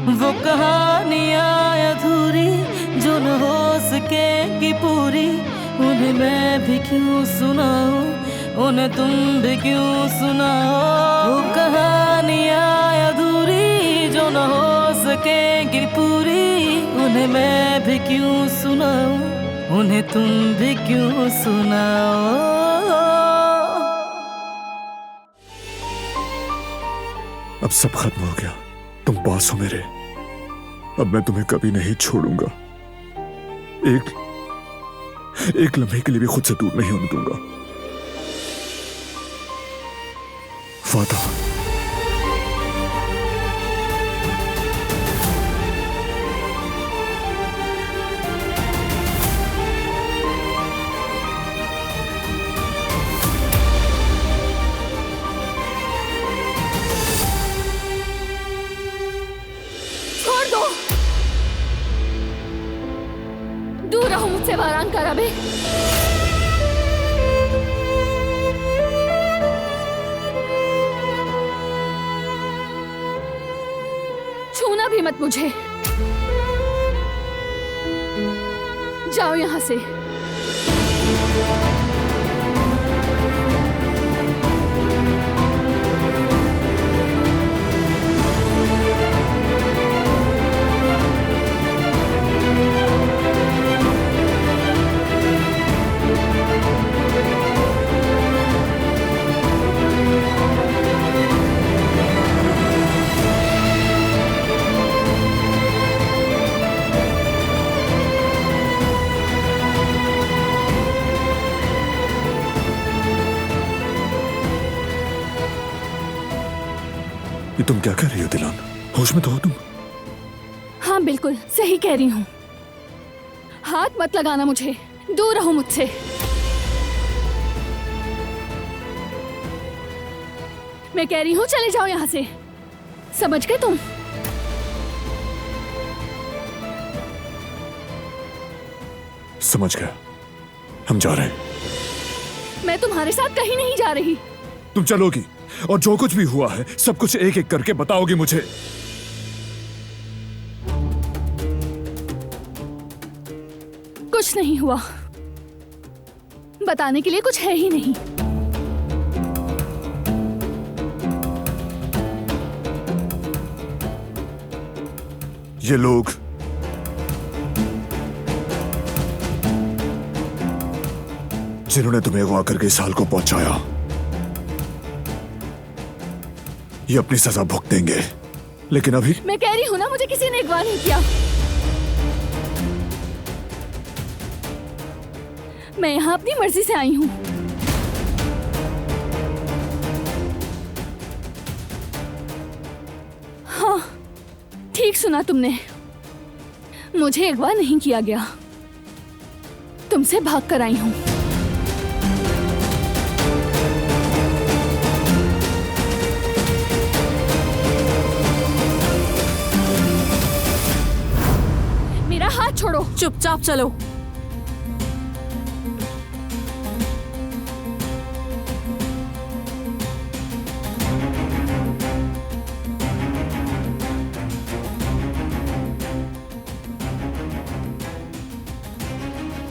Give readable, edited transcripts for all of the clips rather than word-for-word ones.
वो कहानियाँ अधूरी जो न हो सकेगी पूरी, उन्हें मैं भी क्यों सुनाऊं, उन्हें तुम भी क्यों सुनाओ। वो कहानियाँ अधूरी जो न हो सकेगी पूरी, उन्हें मैं भी क्यों सुनाऊं, उन्हें तुम भी क्यों सुनाओ। अब सब खत्म हो गया, तुम पास हो मेरे। अब मैं तुम्हें कभी नहीं छोड़ूंगा, एक लम्हे के लिए भी खुद से दूर नहीं होने दूंगा। वादा। दूर रहो मुझसे वारान कराबे। छूना भी मत मुझे, जाओ यहां से। ये तुम क्या कर रही हो दिलान? होश में तो हो तुम? हाँ बिल्कुल सही कह रही हूँ। हाथ मत लगाना मुझे, दूर रहो मुझसे। मैं कह रही हूँ चले जाओ यहाँ से, समझ गए तुम? समझ गया, हम जा रहे हैं। मैं तुम्हारे साथ कहीं नहीं जा रही। तुम चलोगी और जो कुछ भी हुआ है सब कुछ एक एक करके बताओगी मुझे। कुछ नहीं हुआ, बताने के लिए कुछ है ही नहीं। ये लोग जिन्होंने तुम्हें अगवा करके इस हाल को पहुंचाया, ये अपनी सजा भुगतेंगे। लेकिन अभी मैं कह रही हूं ना, मुझे किसी ने अगवा नहीं किया। मैं यहां अपनी मर्जी से आई हूं। हाँ ठीक सुना तुमने, मुझे अगवा नहीं किया गया, तुमसे भाग कर आई हूं। मेरा हाथ छोड़ो। चुपचाप चलो।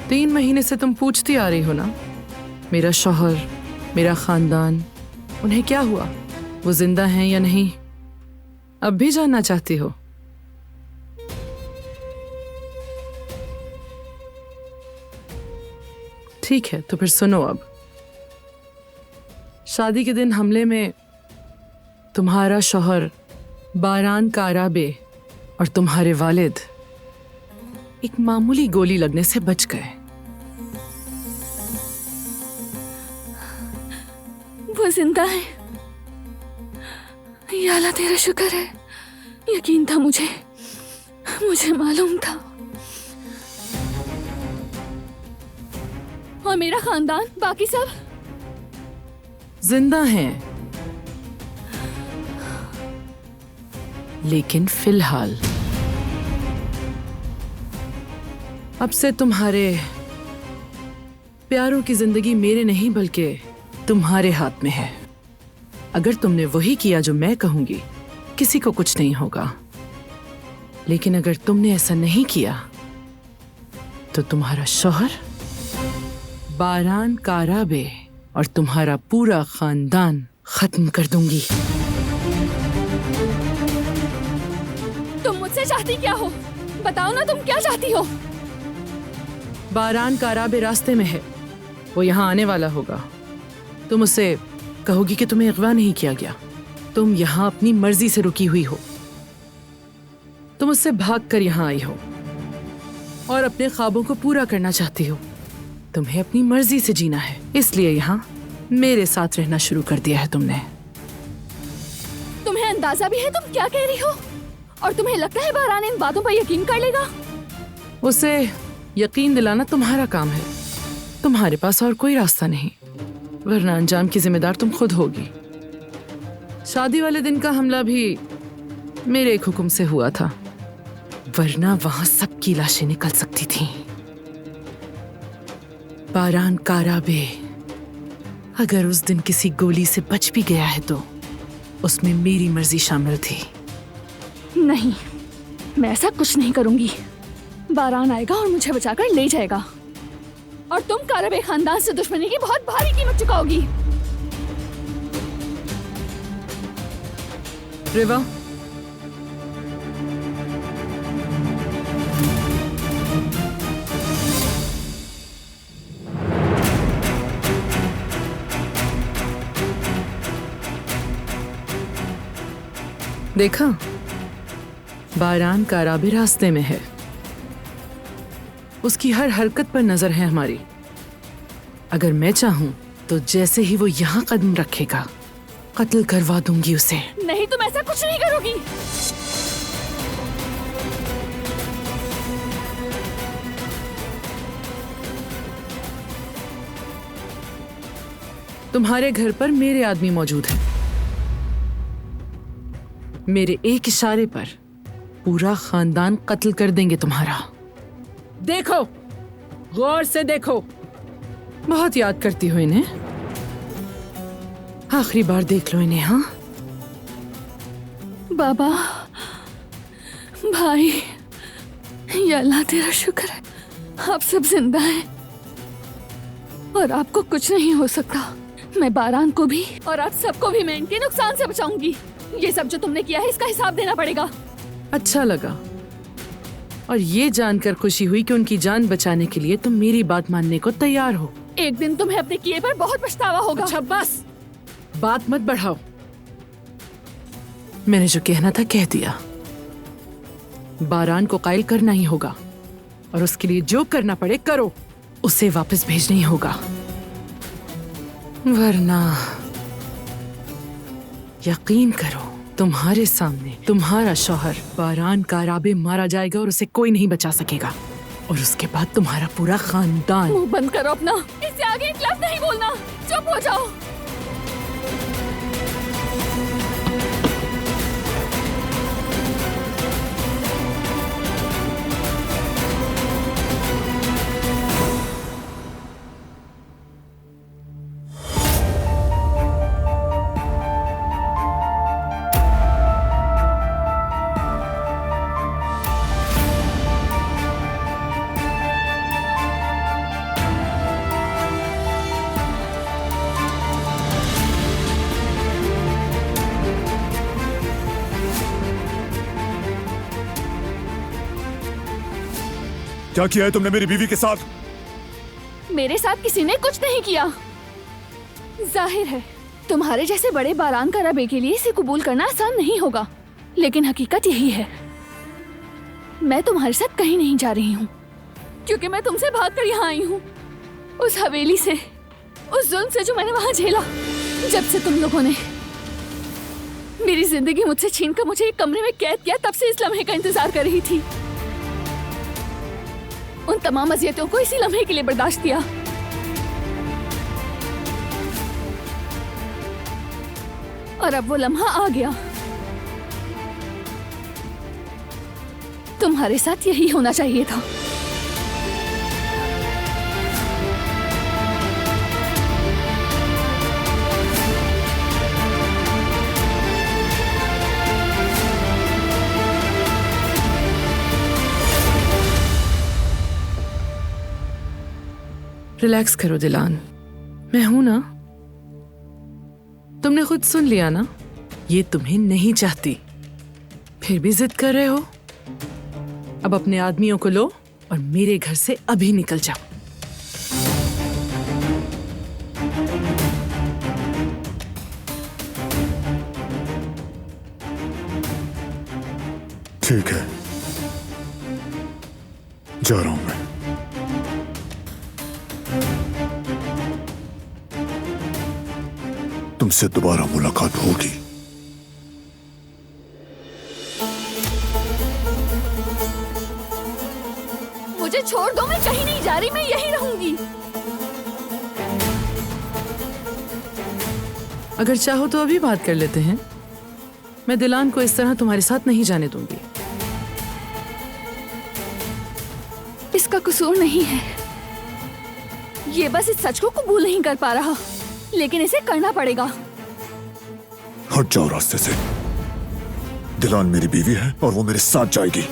तीन महीने से तुम पूछती आ रही हो ना, मेरा शौहर, मेरा खानदान, उन्हें क्या हुआ, वो जिंदा हैं या नहीं, अब भी जानना चाहती हो? ठीक है तो फिर सुनो। अब शादी के दिन हमले में तुम्हारा शौहर बारान काराबे और तुम्हारे वालिद एक मामूली गोली लगने से बच गए। वो जिंदा है। या अल्लाह तेरा शुक्र है, यकीन था मुझे मालूम था। और मेरा खानदान, बाकी सब जिंदा हैं, लेकिन फिलहाल अब से तुम्हारे प्यारों की जिंदगी मेरे नहीं बल्कि तुम्हारे हाथ में है। अगर तुमने वही किया जो मैं कहूंगी, किसी को कुछ नहीं होगा। लेकिन अगर तुमने ऐसा नहीं किया तो तुम्हारा शौहर बारान काराबे और तुम्हारा पूरा खानदान खत्म कर दूंगी। तुम मुझसे चाहती क्या हो? बताओ ना, तुम क्या चाहती हो? बारान काराबे रास्ते में है, वो यहाँ आने वाला होगा। तुम उससे कहोगी कि तुम्हें अगवा नहीं किया गया, तुम यहाँ अपनी मर्जी से रुकी हुई हो, तुम उससे भाग कर यहाँ आई हो और अपने ख्वाबों को पूरा करना चाहती हो। तुम्हें अपनी मर्जी से जीना है, इसलिए यहाँ मेरे साथ रहना शुरू कर दिया है तुमने। तुम्हें अंदाजा भी है तुम क्या कह रही हो? और तुम्हें लगता है बारान इन बातों पर यकीन कर लेगा? उसे यकीन दिलाना तुम्हारा काम है, तुम्हारे पास और कोई रास्ता नहीं, वरना अंजाम की जिम्मेदार तुम खुद होगी। शादी वाले दिन का हमला भी मेरे एक हुक्म से हुआ था, वरना वहां सबकी लाशें निकल सकती थीं। बारान काराबे अगर उस दिन किसी गोली से बच भी गया है तो उसमें मेरी मर्जी शामिल थी। नहीं, मैं ऐसा कुछ नहीं करूंगी। बारान आएगा और मुझे बचाकर ले जाएगा, और तुम काराबे खानदान से दुश्मनी की बहुत भारी कीमत चुकाओगी। रिवा, देखा, बारान काराबे रास्ते में है, उसकी हर हरकत पर नजर है हमारी। अगर मैं चाहूं तो जैसे ही वो यहाँ कदम रखेगा कत्ल करवा दूंगी उसे। नहीं, तुम ऐसा कुछ नहीं करोगी। तुम्हारे घर पर मेरे आदमी मौजूद हैं। मेरे एक इशारे पर पूरा खानदान कत्ल कर देंगे तुम्हारा। देखो, गौर से देखो। बहुत याद करती हो इन्हें, आखिरी बार देख लो इन्हें। हाँ बाबा, भाई, या अल्लाह तेरा शुक्र है, आप सब जिंदा हैं और आपको कुछ नहीं हो सकता। मैं बारान को भी और आप सबको भी मैं इनके नुकसान से बचाऊंगी। ये सब जो तुमने किया है इसका हिसाब देना पड़ेगा। अच्छा लगा और ये जानकर खुशी हुई कि उनकी जान बचाने के लिए तुम मेरी बात मानने को तैयार हो। एक दिन तुम्हें अपने किए पर बहुत पछतावा होगा। अच्छा बस, बात मत बढ़ाओ। मैंने जो कहना था कह दिया। बारान को कायल करना ही होगा और उसके लिए जो करना पड़े करो। उसे वापस भेजना ही होगा, वरना यकीन करो तुम्हारे सामने तुम्हारा शौहर बारान काराबे मारा जाएगा और उसे कोई नहीं बचा सकेगा, और उसके बाद तुम्हारा पूरा खानदान। मुंह बंद करो अपना, इससे आगे एक लफ्ज नहीं बोलना। चुप हो जाओ। क्या किया है तुमने मेरी बीवी के साथ? मेरे साथ किसी ने कुछ नहीं किया। जाहिर है तुम्हारे जैसे बड़े बारान काराबे के लिए इसे कबूल करना आसान नहीं होगा, लेकिन हकीकत यही है। मैं तुम्हारे साथ कहीं नहीं जा रही हूँ, क्योंकि मैं तुमसे भागकर यहाँ आई हूँ, उस हवेली से, उस जुल्म से जो मैंने वहां झेला। जब से तुम लोगों ने मेरी जिंदगी मुझसे छीनकर मुझे एक कमरे में कैद किया, तब से इस लम्हे का इंतजार कर रही थी। उन तमाम अजियतों को इसी लम्हे के लिए बर्दाश्त किया। और अब वो लम्हा आ गया। तुम्हारे साथ यही होना चाहिए था। रिलैक्स करो दिलान, मैं हूं ना। तुमने खुद सुन लिया ना, ये तुम्हें नहीं चाहती, फिर भी जिद कर रहे हो। अब अपने आदमियों को लो और मेरे घर से अभी निकल जाओ। ठीक है, जा रहा हूं मैं। तुमसे दोबारा मुलाकात होगी। मुझे छोड़ दो, मैं कहीं नहीं जा रही, मैं यहीं रहूंगी। अगर चाहो तो अभी बात कर लेते हैं। मैं दिलान को इस तरह तुम्हारे साथ नहीं जाने दूंगी। इसका कसूर नहीं है, ये बस इस सच को कबूल नहीं कर पा रहा, लेकिन इसे करना पड़ेगा। हट जाओ रास्ते से। दिलान मेरी बीवी है और वो मेरे साथ जाएगी।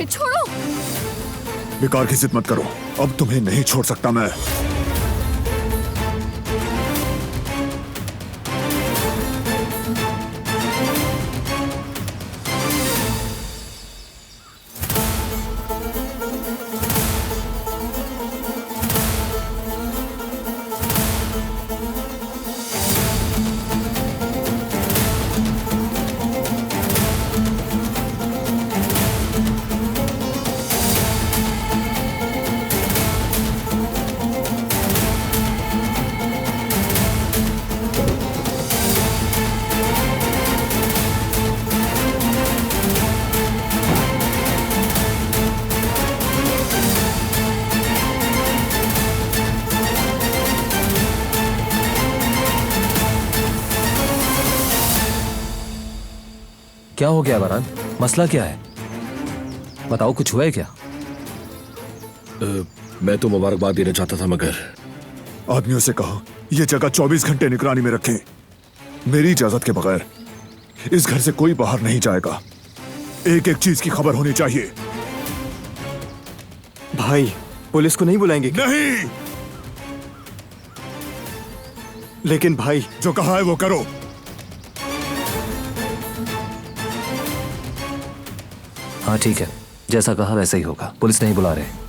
छोड़ो। बेकार की जिद मत करो, अब तुम्हें नहीं छोड़ सकता मैं। क्या हो गया बारान? मसला क्या है? बताओ, कुछ हुआ है क्या? मैं तो मुबारकबाद देना चाहता था, मगर आदमियों से कहा यह जगह 24 घंटे निगरानी में रखें। मेरी इजाजत के बगैर इस घर से कोई बाहर नहीं जाएगा। एक एक चीज की खबर होनी चाहिए। भाई, पुलिस को नहीं बुलाएंगे क्या? नहीं, लेकिन भाई, जो कहा है वो करो। हाँ ठीक है, जैसा कहा वैसा ही होगा। पुलिस नहीं बुला रहे।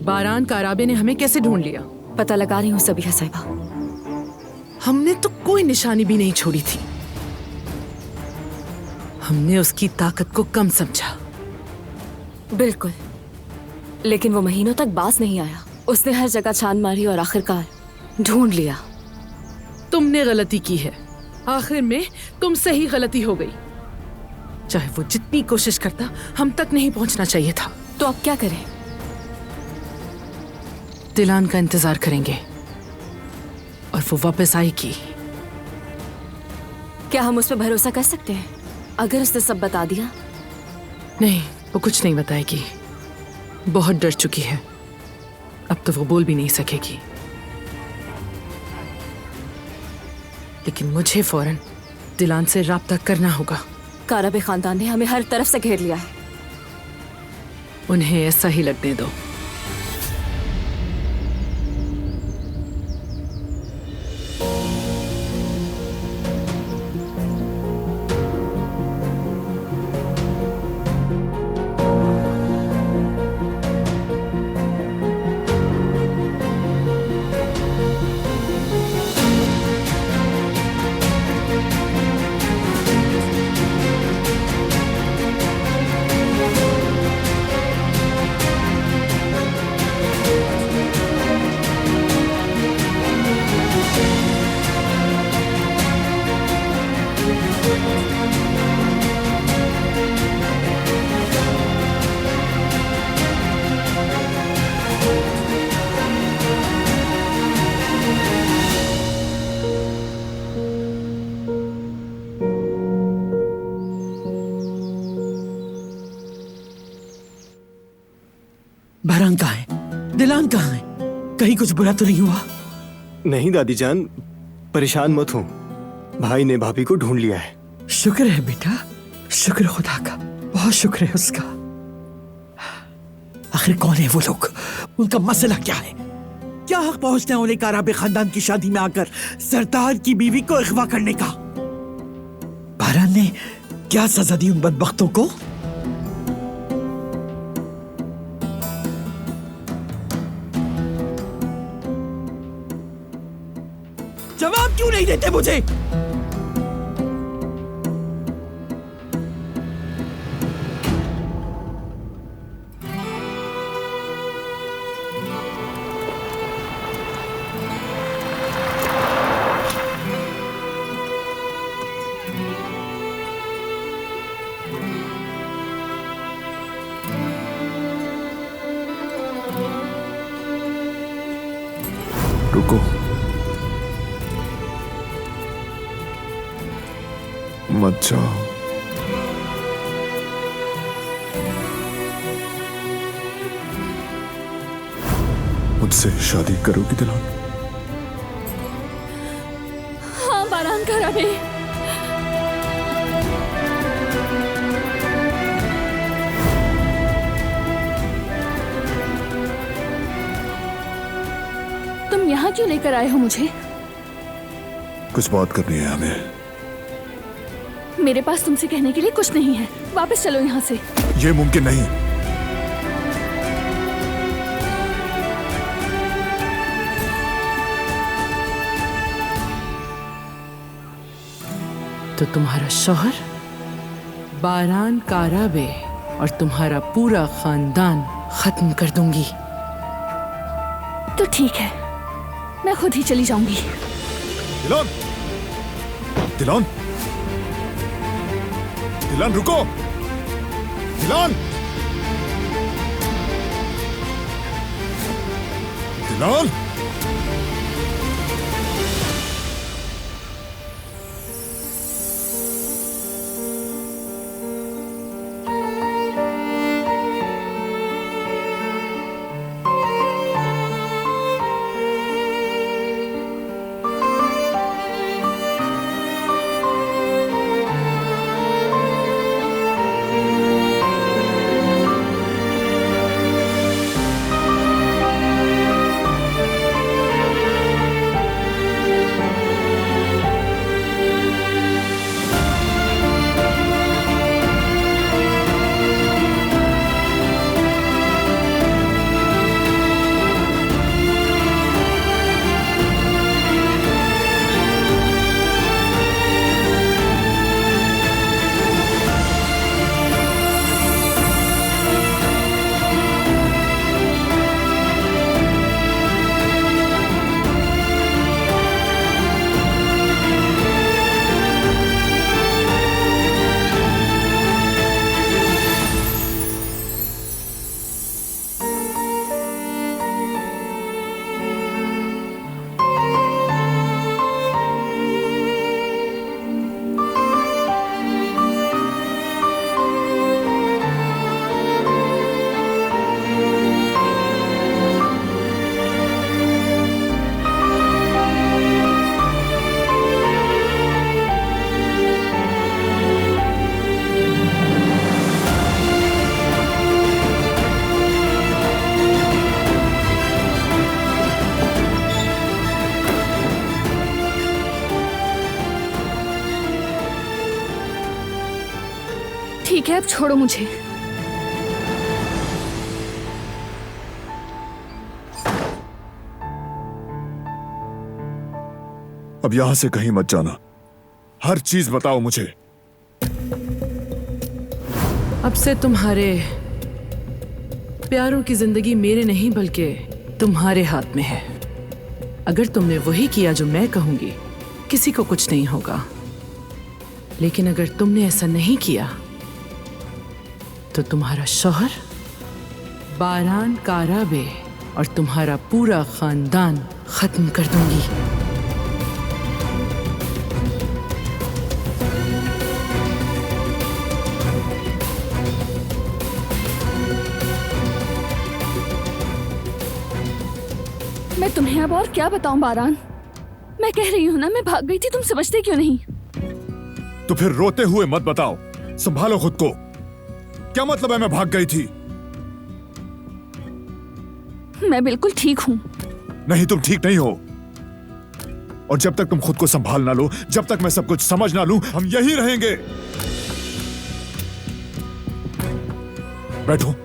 बारान काराबे ने हमें कैसे ढूंढ लिया? पता लगा रही हूँ सबीहा साहिबा। हमने तो कोई निशानी भी नहीं छोड़ी थी। हमने उसकी ताकत को कम समझा। बिल्कुल, लेकिन वो महीनों तक बाज नहीं आया। उसने हर जगह छान मारी और आखिरकार ढूंढ लिया। तुमने गलती की है। आखिर में तुमसे ही गलती हो गई। चाहे वो जितनी कोशिश करता, हम तक नहीं पहुंचना चाहिए था। तो अब क्या करें? दिलान का इंतजार करेंगे और वो वापस आएगी। क्या हम उस पर भरोसा कर सकते हैं? अगर उसने सब बता दिया? नहीं, वो कुछ नहीं बताएगी। बहुत डर चुकी है। अब तो वो बोल भी नहीं सकेगी। लेकिन मुझे फौरन दिलान से राब्ता करना होगा। काराबे खानदान ने हमें हर तरफ से घेर लिया है। उन्हें ऐसा ही लगने दो। बहरान कहाँ है? दिलान कहाँ है? कहीं कुछ बुरा तो नहीं हुआ? नहीं दादी जान, परेशान मत हो, भाई ने भाभी को ढूंढ लिया है। शुक्र है बेटा, शुक्र खुदा का, बहुत शुक्र है उसका। आखिर कौन है वो लोग? उनका मसला क्या है? क्या हक पहुंचते हैं उन्हें काराबे खानदान की शादी में आकर सरदार की बीवी को अगवा करने का? बहरान ने क्या सजा दी उन बदबख्तों को? जवाब क्यों नहीं देते मुझे? रुको, मत जाओ। मुझसे शादी करोगी दिलान? हाँ बारान कराबे। तुम यहाँ क्यों लेकर आए हो मुझे? कुछ बात करनी है हमें। मेरे पास तुमसे कहने के लिए कुछ नहीं है, वापस चलो यहाँ से। ये मुमकिन नहीं। तो तुम्हारा शौहर बारान काराबे और तुम्हारा पूरा खानदान खत्म कर दूंगी। तो ठीक है, मैं खुद ही चली जाऊंगी। दिलान, दिलान, दिलान रुको, दिलान, दिलान। ठीक है, अब छोड़ो मुझे। अब यहां से कहीं मत जाना, हर चीज बताओ मुझे। अब से तुम्हारे प्यारों की जिंदगी मेरे नहीं बल्कि तुम्हारे हाथ में है। अगर तुमने वही किया जो मैं कहूंगी, किसी को कुछ नहीं होगा। लेकिन अगर तुमने ऐसा नहीं किया तो तुम्हारा शौहर बारान काराबे और तुम्हारा पूरा खानदान खत्म कर दूंगी। मैं तुम्हें अब और क्या बताऊं बारान। मैं कह रही हूँ ना, मैं भाग गई थी, तुम समझते क्यों नहीं? तो फिर रोते हुए मत बताओ, संभालो खुद को। क्या मतलब है मैं भाग गई थी? मैं बिल्कुल ठीक हूँ। नहीं, तुम ठीक नहीं हो। और जब तक तुम खुद को संभाल ना लो, जब तक मैं सब कुछ समझ ना लूं, हम यही रहेंगे। बैठो।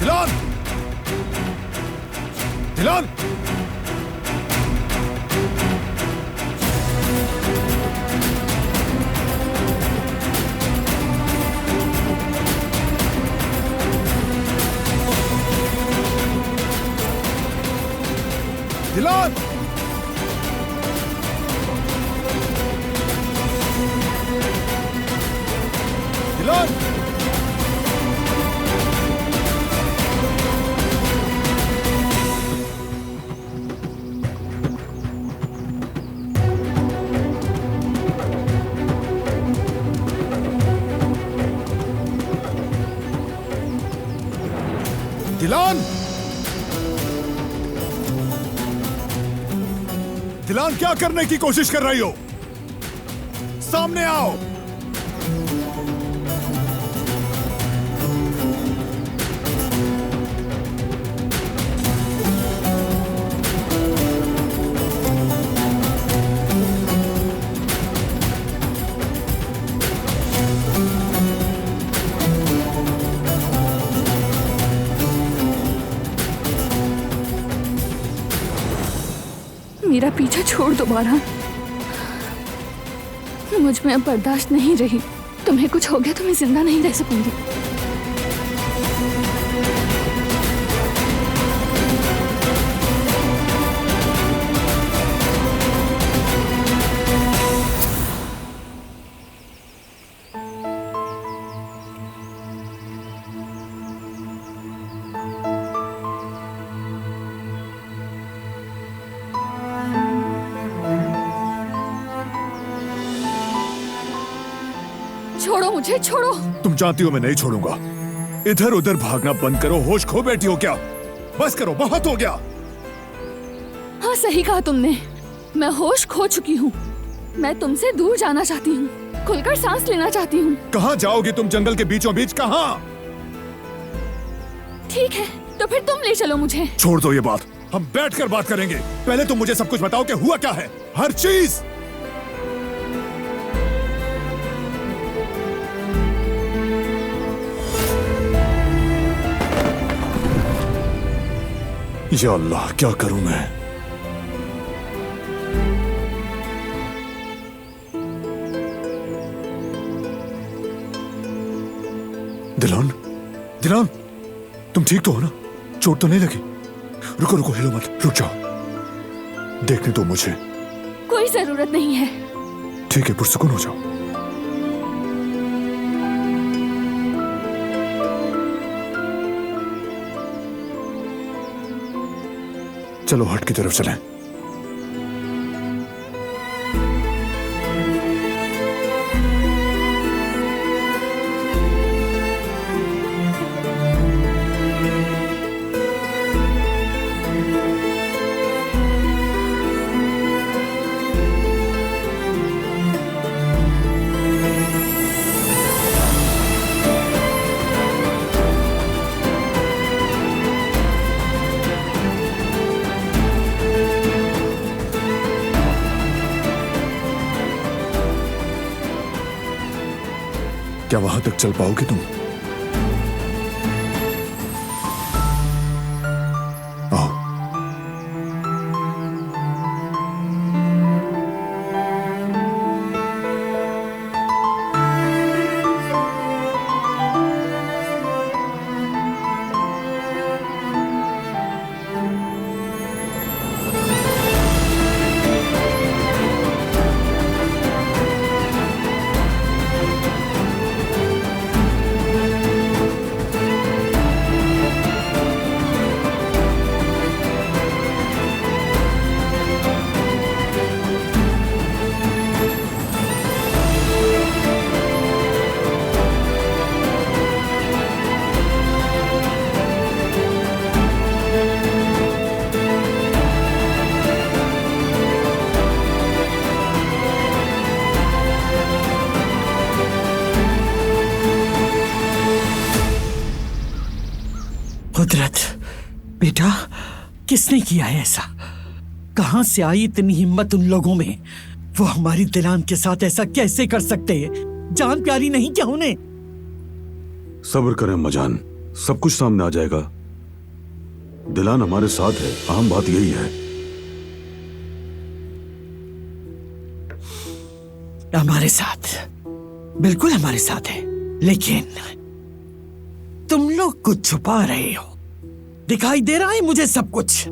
दिलान! दिलान! दिलान! दिलान! दिलान, क्या करने की कोशिश कर रही हो? सामने आओ। मेरा पीछा छोड़ दो बारान। मुझ में अब बर्दाश्त नहीं रही। तुम्हें कुछ हो गया तो मैं जिंदा नहीं रह सकूंगी। छोड़ो मुझे, छोड़ो। तुम जानती हो मैं नहीं छोड़ूंगा। इधर उधर भागना बंद करो। होश खो बैठी हो क्या? बस करो, बहुत हो गया। हाँ, सही कहा तुमने। मैं होश खो चुकी हूँ। मैं तुमसे दूर जाना चाहती हूँ, खुलकर सांस लेना चाहती हूँ। कहाँ जाओगी तुम? जंगल के बीचों बीच कहाँ? ठीक है, तो फिर तुम ले चलो मुझे। छोड़ दो ये बात, हम बैठकर बात करेंगे। पहले तुम मुझे सब कुछ बताओ कि हुआ क्या है, हर चीज। या अल्लाह, क्या करूं मैं? दिलान, दिलान, तुम ठीक तो हो ना? चोट तो नहीं लगी? रुको रुको, हिलो मत, रुक जाओ। देखने दो मुझे। कोई जरूरत नहीं है। ठीक है, पुरसुकून हो जाओ। चलो हट की तरफ चलें। क्या वहां तक चल पाओगे तुम? आओ। कुदरत, बेटा किसने किया है ऐसा? कहां से आई इतनी हिम्मत उन लोगों में? वो हमारी दिलान के साथ ऐसा कैसे कर सकते हैं? जान प्यारी नहीं क्या उन्हें? सब्र करें अम्माजान, सब कुछ सामने आ जाएगा। दिलान हमारे साथ है, अहम बात यही है। हमारे साथ, बिल्कुल हमारे साथ है, लेकिन तुम लोग कुछ छुपा रहे हो। दिखाई दे रहा है मुझे सब कुछ।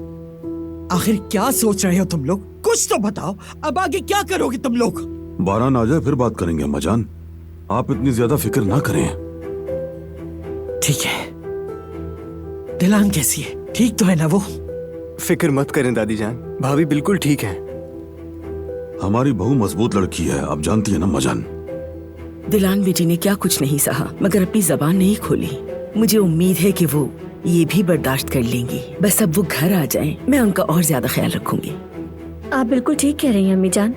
आखिर क्या सोच रहे हो तुम लोग? कुछ तो बताओ। अब आगे क्या करोगे तुम लोग? बारान आ जाए फिर बात करेंगे अम्माजान, आप इतनी ज्यादा फिक्र ना करें। ठीक है। दिलान कैसी है? ठीक तो है ना वो? फिक्र मत करें दादी जान, भाभी बिल्कुल ठीक है। हमारी बहू मजबूत लड़की है, आप जानती है ना अम्माजान। दिलान बेटी ने क्या कुछ नहीं सहा, मगर अपनी जबान नहीं खोली। मुझे उम्मीद है कि वो ये भी बर्दाश्त कर लेंगी। बस अब वो घर आ जाएं, मैं उनका और ज्यादा ख्याल रखूंगी। आप बिल्कुल ठीक कह रही हैं अम्मी जान।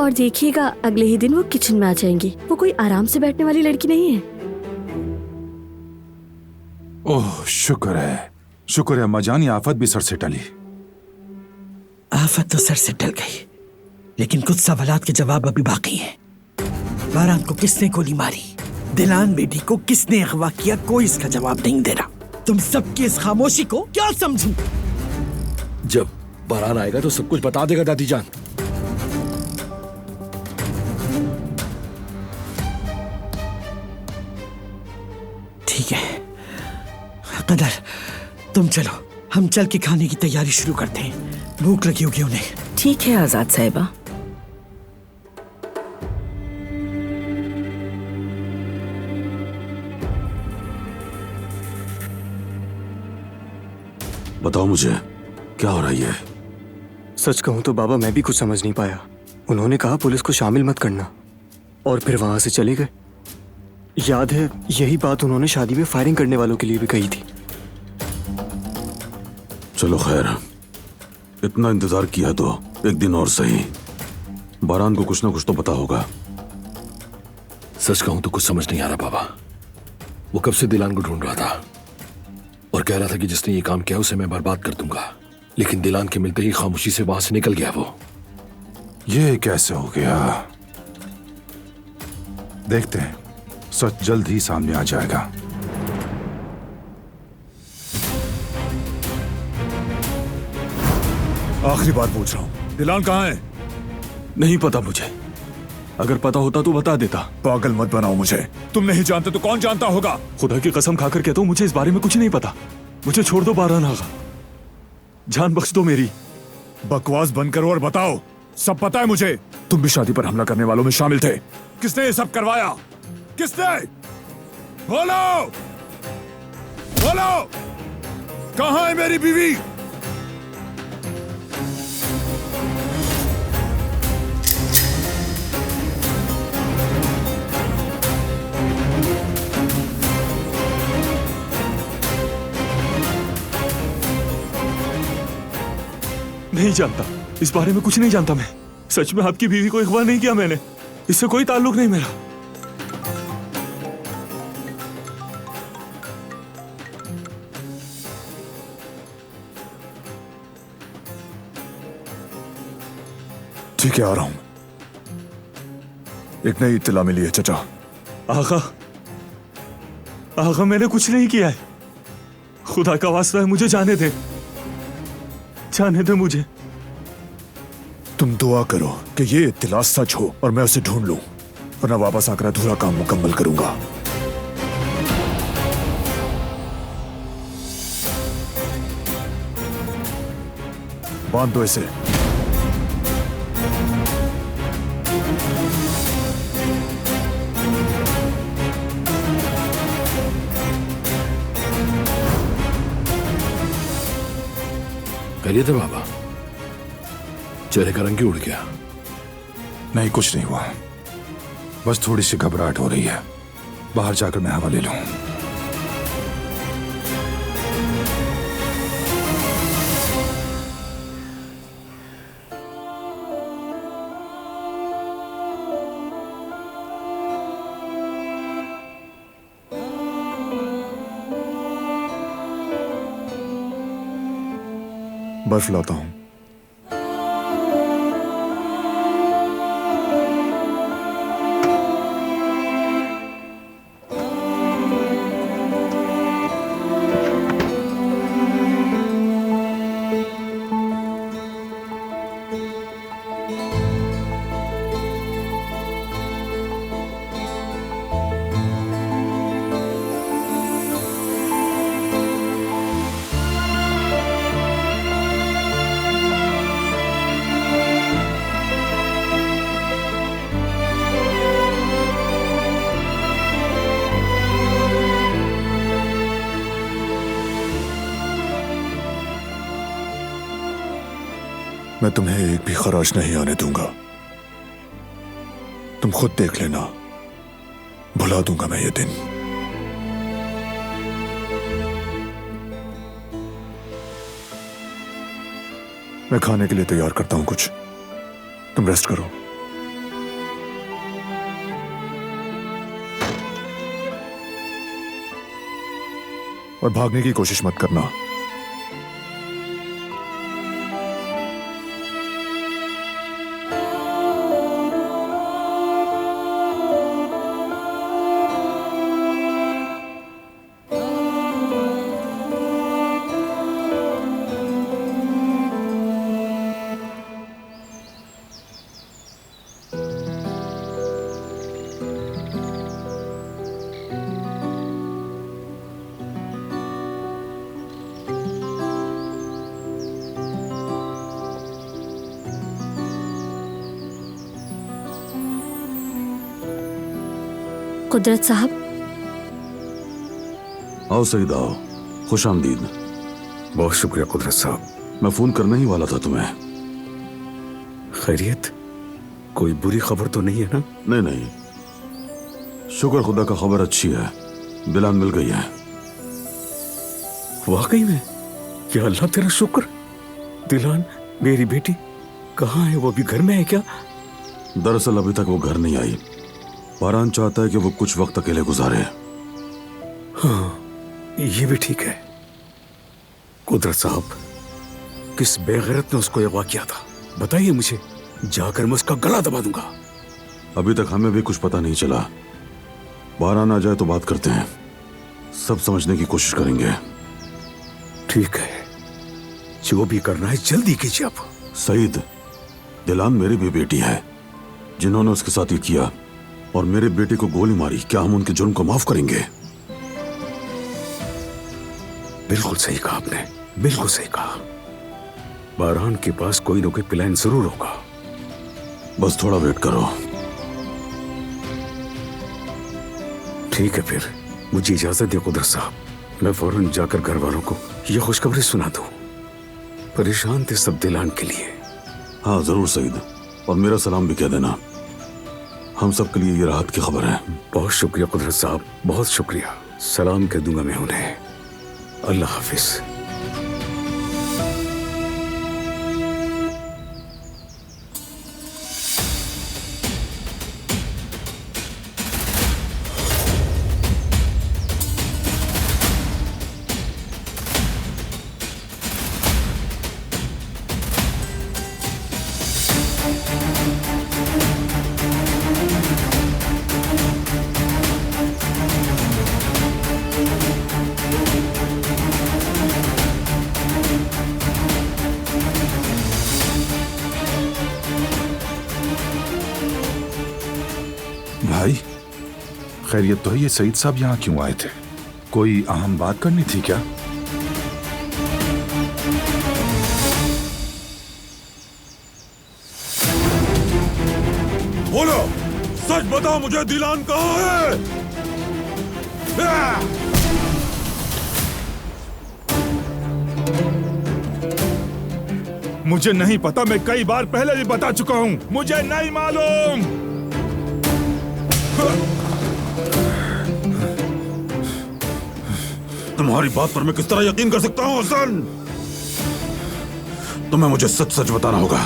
और देखिएगा अगले ही दिन वो किचन में आ जाएंगी। वो कोई आराम से बैठने वाली लड़की नहीं है। ओह शुक्र है अम्मा जान, ये आफत भी सर से टली। आफत तो सर से टल गई, लेकिन कुछ सवालात के जवाब अभी बाकी हैं। बारान को किसने गोली मारी? दिलान बेटी को किसने अगवा किया? कोई इसका जवाब नहीं दे रहा। तुम सबकी इस खामोशी को क्या समझूं? जब बारान आएगा तो सब कुछ बता देगा दादी जान। ठीक है कदर, तुम चलो, हम चल के खाने की तैयारी शुरू करते हैं। भूख लगी होगी उन्हें। ठीक है आजाद साहिबा। बताओ मुझे क्या हो रहा है? सच कहूं तो बाबा मैं भी कुछ समझ नहीं पाया। उन्होंने कहा पुलिस को शामिल मत करना और फिर वहां से चले गए। याद है यही बात उन्होंने शादी में फायरिंग करने वालों के लिए भी कही थी। चलो खैर, इतना इंतजार किया तो एक दिन और सही। बारान को कुछ ना कुछ तो पता होगा। सच कहूं तो कुछ समझ नहीं आ रहा बाबा। वो कब से दिलान को ढूंढ रहा था और कह रहा था कि जिसने ये काम किया उसे मैं बर्बाद कर दूंगा, लेकिन दिलान के मिलते ही खामोशी से वहां से निकल गया वो। ये कैसे हो गया? देखते हैं, सच जल्द ही सामने आ जाएगा। आखिरी बार पूछ रहा हूं, दिलान कहाँ है? नहीं पता मुझे, अगर पता होता तो बता देता। पागल मत बनाओ मुझे। तुम नहीं जानते तो कौन जानता होगा? खुदा की कसम खाकर कहता हूं, मुझे इस बारे में कुछ नहीं पता। मुझे छोड़ दो बारान आगा, जान बख्श दो मेरी। बकवास बंद करो और बताओ। सब पता है मुझे। तुम भी शादी पर हमला करने वालों में शामिल थे। किसने ये सब करवाया? किसने? बोलो बोलो, कहां है मेरी बीवी? नहीं जानता, इस बारे में कुछ नहीं जानता मैं। सच में आपकी बीवी को अगवा नहीं किया मैंने, इससे कोई ताल्लुक नहीं मेरा। ठीक है, आ रहा हूं। एक नई इत्तला मिली है चचा। आगा, आगा मैंने कुछ नहीं किया है। खुदा का वास्ता है, मुझे जाने दे, जाने दे मुझे। तुम दुआ करो कि ये इत्तिला सच हो और मैं उसे ढूंढ लूं, वरना वापस आकर अधूरा काम मुकम्मल करूंगा। बांध दो इसे। खैरियत है बाबा? चेहरे का रंग क्यों उड़ गया? नहीं, कुछ नहीं हुआ, बस थोड़ी सी घबराहट हो रही है। बाहर जाकर मैं हवा ले लूं। बर्फ लाता हूं। मैं तुम्हें एक भी खराश नहीं आने दूंगा। तुम खुद देख लेना, भुला दूंगा मैं ये दिन। मैं खाने के लिए तैयार करता हूं कुछ, तुम रेस्ट करो। और भागने की कोशिश मत करना। कुदरत साहब। आओ सईद आओ, खुश आमदीद। बहुत शुक्रिया कुदरत साहब। मैं फोन करने ही वाला था तुम्हें। खैरियत? कोई बुरी खबर तो नहीं है ना? नहीं नहीं, शुक्र खुदा का, खबर अच्छी है। दिलान मिल गई है। वाकई में? या अल्लाह तेरा शुक्र। दिलान मेरी बेटी कहाँ है? वो भी घर में है क्या? दरअसल अभी तक वो घर नहीं आई। बारान चाहता है कि वो कुछ वक्त अकेले गुजारे। हाँ, ये भी ठीक है। कुदरत साहब, किस बेगैरत ने उसको अगवा किया था? बताइए मुझे, जाकर मैं उसका गला दबा दूंगा। अभी तक हमें भी कुछ पता नहीं चला। बारान आ जाए तो बात करते हैं, सब समझने की कोशिश करेंगे। ठीक है, जो भी करना है जल्दी कीजिए। आप सईद, दिलान मेरी भी बेटी है। जिन्होंने उसके साथ ये किया और मेरे बेटे को गोली मारी, क्या हम उनके जुर्म को माफ करेंगे? बिल्कुल सही कहा आपने, बिल्कुल सही कहा। बारान के पास कोई ना कोई प्लान जरूर होगा। बस थोड़ा वेट करो। ठीक है, फिर मुझे इजाजत दे कुदरत साहब। मैं फौरन जाकर घर वालों को ये खुशखबरी सुना दूं। परेशान थे सब दिलान के लिए। हाँ जरूर सईद, और मेरा सलाम भी कह देना। हम सब के लिए ये राहत की खबर है। बहुत शुक्रिया कुदरत साहब, बहुत शुक्रिया। सलाम कह दूंगा मैं उन्हें। अल्लाह हाफिज। खैरियत तो है। ये सईद साहब यहाँ क्यों आए थे? कोई अहम बात करनी थी क्या? बोलो, सच बताओ मुझे, दिलान कहाँ है? मुझे नहीं पता, मैं कई बार पहले भी बता चुका हूं, मुझे नहीं मालूम। तुम्हारी बात पर मैं किस तरह यकीन कर सकता हूं हसन? तुम्हें मुझे सच सच बताना होगा।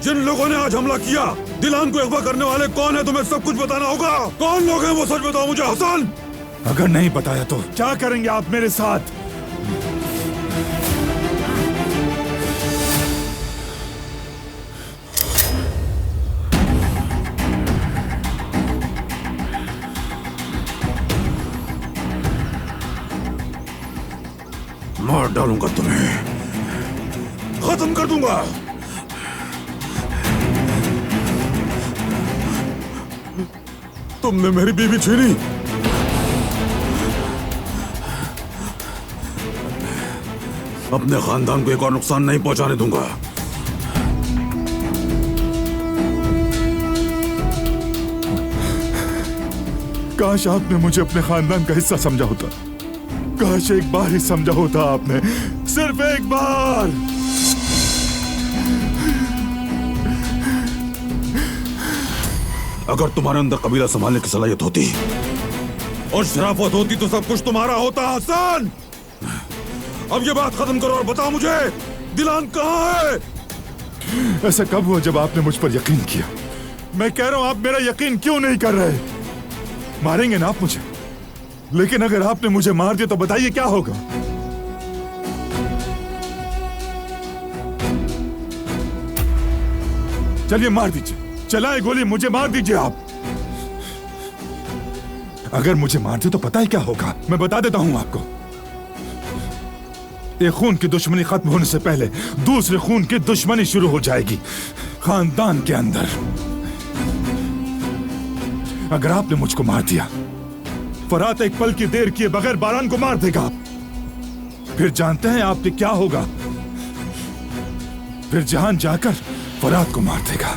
जिन लोगों ने आज हमला किया, दिलान को अगवा करने वाले कौन है, तुम्हें सब कुछ बताना होगा। कौन लोग हैं वो, सच बताओ मुझे हसन। अगर नहीं बताया तो क्या करेंगे आप मेरे साथ? मार डालूंगा तुम्हें, खत्म कर दूंगा। तुमने मेरी बीवी छीनी, अपने खानदान को एक और नुकसान नहीं पहुंचाने दूंगा। काश आपने मुझे अपने खानदान का हिस्सा समझा होता। काश एक बार ही समझा होता आपने, सिर्फ एक बार। अगर तुम्हारे अंदर कबीला संभालने की सलाहियत होती और शराफत होती तो सब कुछ तुम्हारा होता हसन। अब ये बात खत्म करो और बताओ मुझे, दिलान कहाँ है? ऐसा कब हुआ जब आपने मुझ पर यकीन किया? मैं कह रहा हूं, आप मेरा यकीन क्यों नहीं कर रहे? मारेंगे ना आप मुझे, लेकिन अगर आपने मुझे मार दिया तो बताइए क्या होगा? चलिए मार दीजिए, चलाए गोली, मुझे मार दीजिए आप। अगर मुझे मार दिया तो पता है क्या होगा? मैं बता देता हूं आपको। एक खून की दुश्मनी खत्म होने से पहले दूसरे खून की दुश्मनी शुरू हो जाएगी खानदान के अंदर। अगर आपने मुझको मार दिया, फरात एक पल की देर किए बगैर बारान को मार देगा। फिर जानते हैं आपके क्या होगा? फिर जहान जाकर फरात को मार देगा।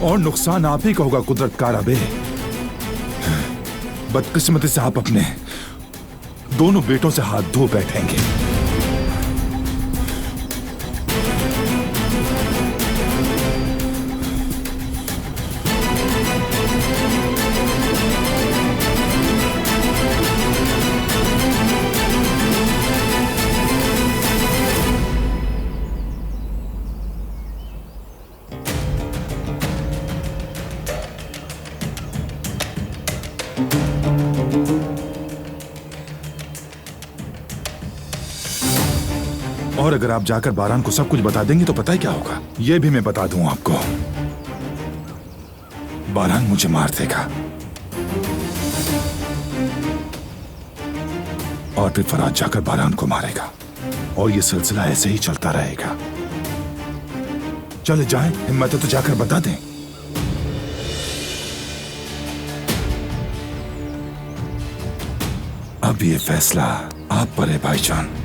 और नुकसान आप ही का होगा कुदरत कारबे। बदकिस्मती से आप अपने दोनों बेटों से हाथ धो बैठेंगे। और अगर आप जाकर बारान को सब कुछ बता देंगे तो पता है क्या होगा? यह भी मैं बता दूं आपको, बारान मुझे मार देगा और फिर फराज जाकर बारान को मारेगा और यह सिलसिला ऐसे ही चलता रहेगा। चले जाएं, हिम्मत है तो जाकर बता दें। अब ये फैसला आप पर है भाईजान।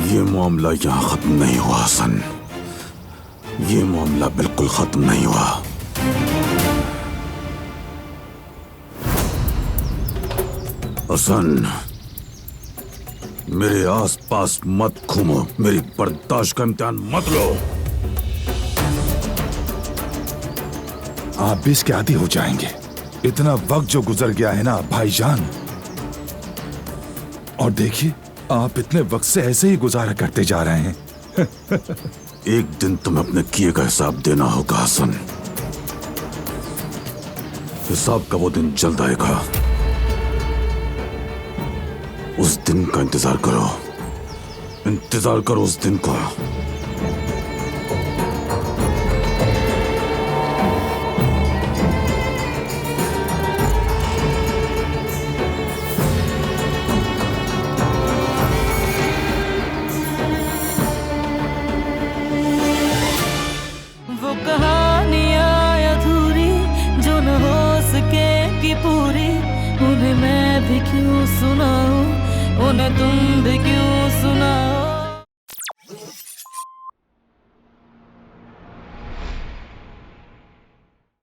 ये मामला यहां खत्म नहीं हुआ हसन, ये मामला बिल्कुल खत्म नहीं हुआ। हसन, मेरे आसपास मत घूमो, मेरी बर्दाश्त का इम्तिहान मत लो। आप भी इसके आदी हो जाएंगे। इतना वक्त जो गुजर गया है ना भाईजान, और देखिए आप इतने वक्त से ऐसे ही गुजारा करते जा रहे हैं। एक दिन तुम्हें अपने किए का हिसाब देना होगा हसन। हिसाब का वो दिन जल्द आएगा। उस दिन का इंतजार करो, इंतजार करो उस दिन का। वो कहानियां अधूरी जो न हो सके कि पूरी, उन्हें मैं भी क्यों सुनाऊं, उन्हें तुम भी क्यों सुनाओ।